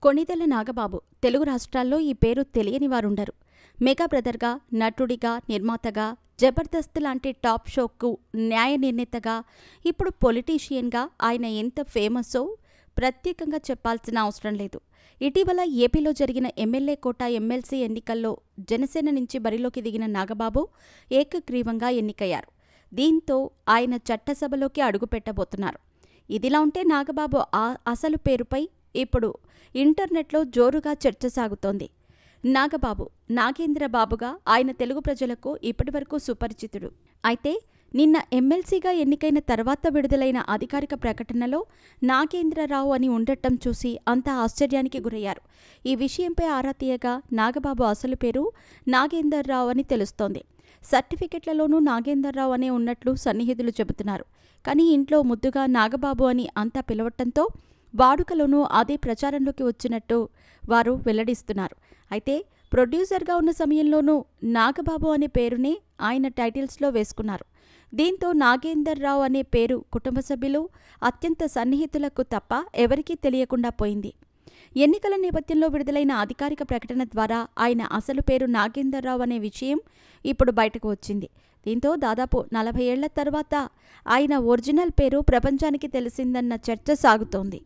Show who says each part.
Speaker 1: కొణిదెల నాగబాబు తెలుగు రాష్ట్రాల్లో ఈ పేరు తెలియని వారుండరు. మెగా బ్రదర్గా, నటుడిగా, నిర్మాతగా, జబర్దస్త్ లాంటి టాప్ షోకు న్యాయ నిర్ణేతగా, ఇప్పుడు పొలిటీషియన్గా ఆయన ఎంత ఫేమస్సో ప్రత్యేకంగా చెప్పాల్సిన అవసరం లేదు. ఇటీవల ఏపీలో జరిగిన ఎమ్మెల్యే కోటా ఎమ్మెల్సీ ఎన్నికల్లో జనసేన నుంచి బరిలోకి దిగిన నాగబాబు ఏకగ్రీవంగా ఎన్నికయ్యారు. దీంతో ఆయన చట్టసభలోకి అడుగుపెట్టబోతున్నారు. ఇదిలా ఉంటే నాగబాబు అసలు పేరుపై ఇప్పుడు ఇంటర్నెట్లో జోరుగా చర్చ సాగుతోంది. నాగబాబు నాగేంద్రబాబుగా ఆయన తెలుగు ప్రజలకు ఇప్పటివరకు సుపరిచితుడు. అయితే నిన్న ఎమ్మెల్సీగా ఎన్నికైన తర్వాత విడుదలైన అధికారిక ప్రకటనలో నాగేంద్రరావు అని ఉండటం చూసి అంతా ఆశ్చర్యానికి గురయ్యారు. ఈ విషయంపై ఆరా తీయగా నాగబాబు అసలు పేరు నాగేందర్రావు అని తెలుస్తోంది. సర్టిఫికెట్లలోనూ నాగేందర్రావు అనే ఉన్నట్లు సన్నిహితులు చెబుతున్నారు. కానీ ఇంట్లో ముద్దుగా నాగబాబు అని అంతా పిలవటంతో వాడుకలోనూ అదే ప్రచారంలోకి వచ్చినట్టు వారు వెల్లడిస్తున్నారు. అయితే ప్రొడ్యూసర్గా ఉన్న సమయంలోనూ నాగబాబు అనే పేరునే ఆయన టైటిల్స్లో వేసుకున్నారు. దీంతో నాగేందర్రావు అనే పేరు కుటుంబ సభ్యులు, అత్యంత సన్నిహితులకు తప్ప ఎవరికీ తెలియకుండా పోయింది. ఎన్నికల నేపథ్యంలో విడుదలైన అధికారిక ప్రకటన ద్వారా ఆయన అసలు పేరు నాగేందర్రావు అనే విషయం ఇప్పుడు బయటకు వచ్చింది. దీంతో దాదాపు 40 ఏళ్ల తర్వాత ఆయన ఒరిజినల్ పేరు ప్రపంచానికి తెలిసిందన్న చర్చ సాగుతోంది.